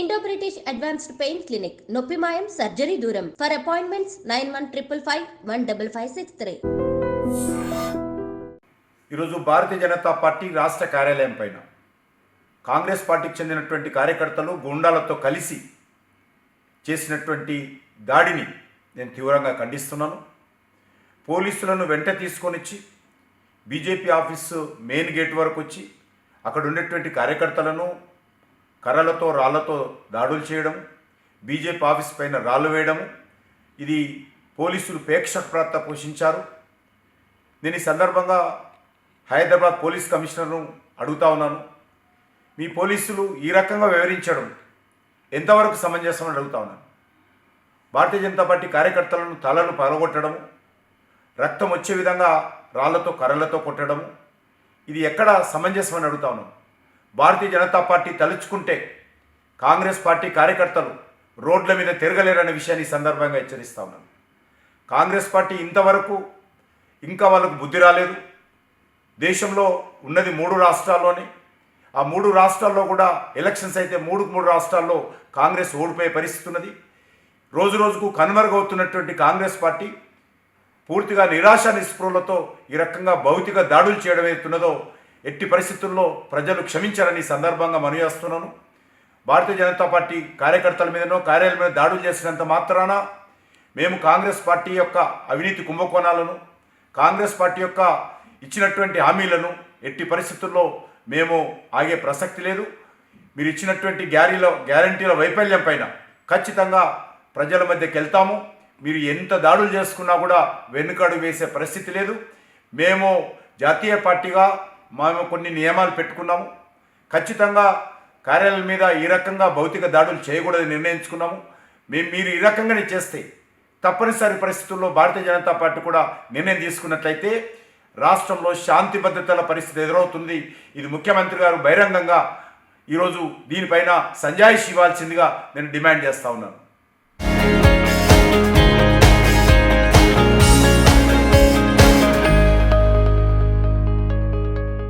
Indo British advanced pain clinic నొప్పి మాయం surgery దూరం ఫర్ అపాయింట్మెంట్స్ 9155515563. ఈరోజు భారతీయ జనతా పార్టీ రాష్ట్ర కార్యాలయం పైన కాంగ్రెస్ పార్టీకి చెందినటువంటి కార్యకర్తలు గుండాలతో కలిసి చేసినటువంటి దాడిని నేను తీవ్రంగా ఖండిస్తున్నాను. పోలీసులను వెంట తీసుకొనిచ్చి బీజేపీ ఆఫీసు మెయిన్ గేట్ వరకు వచ్చి అక్కడ ఉండేటువంటి కార్యకర్తలను కర్రలతో రాళ్లతో దాడులు చేయడం, బీజేపీ ఆఫీస్ పైన రాళ్ళు వేయడము, ఇది పోలీసులు ప్రేక్షక పాత్ర పోషించారు. నేను ఈ సందర్భంగా హైదరాబాద్ పోలీస్ కమిషనర్ను అడుగుతా ఉన్నాను, మీ పోలీసులు ఈ రకంగా వివరించడం ఎంతవరకు సమంజసం అని అడుగుతా ఉన్నాను. భారతీయ జనతా పార్టీ కార్యకర్తలను తలలు పగలగొట్టడము, రక్తం వచ్చే విధంగా రాళ్లతో కర్రలతో కొట్టడము, ఇది ఎక్కడ సమంజసం అని అడుగుతా ఉన్నాను. భారతీయ జనతా పార్టీ తలుచుకుంటే కాంగ్రెస్ పార్టీ కార్యకర్తలు రోడ్ల మీద తిరగలేరనే విషయాన్ని ఈ సందర్భంగా హెచ్చరిస్తా ఉన్నాను. కాంగ్రెస్ పార్టీ ఇంతవరకు ఇంకా వాళ్ళకు బుద్ధి రాలేదు. దేశంలో ఉన్నది 3 రాష్ట్రాల్లోనే. ఆ 3 రాష్ట్రాల్లో కూడా ఎలక్షన్స్ అయితే 3 రాష్ట్రాల్లో కాంగ్రెస్ ఓడిపోయే పరిస్థితి ఉన్నది. రోజు రోజుకు కనుమరుగవుతున్నటువంటి కాంగ్రెస్ పార్టీ పూర్తిగా నిరాశ నిస్పృహలతో ఈ రకంగా భౌతిక దాడులు చేయడం ఏతున్నదో ఎట్టి పరిస్థితుల్లో ప్రజలు క్షమించారని ఈ సందర్భంగా మనవి చేస్తున్నాను. భారతీయ జనతా పార్టీ కార్యకర్తల మీదనో కార్యాలయం మీద దాడులు చేసినంత మాత్రాన మేము కాంగ్రెస్ పార్టీ యొక్క అవినీతి కుంభకోణాలను, కాంగ్రెస్ పార్టీ యొక్క ఇచ్చినటువంటి హామీలను ఎట్టి పరిస్థితుల్లో మేము ఆగే ప్రసక్తి లేదు. మీరు ఇచ్చినటువంటి గ్యారంటీల వైఫల్యం పైన ఖచ్చితంగా ప్రజల మధ్యకి వెళ్తాము. మీరు ఎంత దాడులు చేసుకున్నా కూడా వెనుకడుగు వేసే పరిస్థితి లేదు. మేము జాతీయ పార్టీగా మేము కొన్ని నియమాలు పెట్టుకున్నాము. ఖచ్చితంగా కార్యాలయం మీద ఈ రకంగా భౌతిక దాడులు చేయకూడదని నిర్ణయించుకున్నాము. మీరు ఈ రకంగానే చేస్తే తప్పనిసరి పరిస్థితుల్లో భారతీయ జనతా పార్టీ కూడా నిర్ణయం తీసుకున్నట్లయితే రాష్ట్రంలో శాంతి భద్రతల పరిస్థితి ఎదురవుతుంది. ఇది ముఖ్యమంత్రి గారు బహిరంగంగా ఈరోజు దీనిపైన సంజాయిషి ఇవ్వాల్సిందిగా నేను డిమాండ్ చేస్తా ఉన్నాను.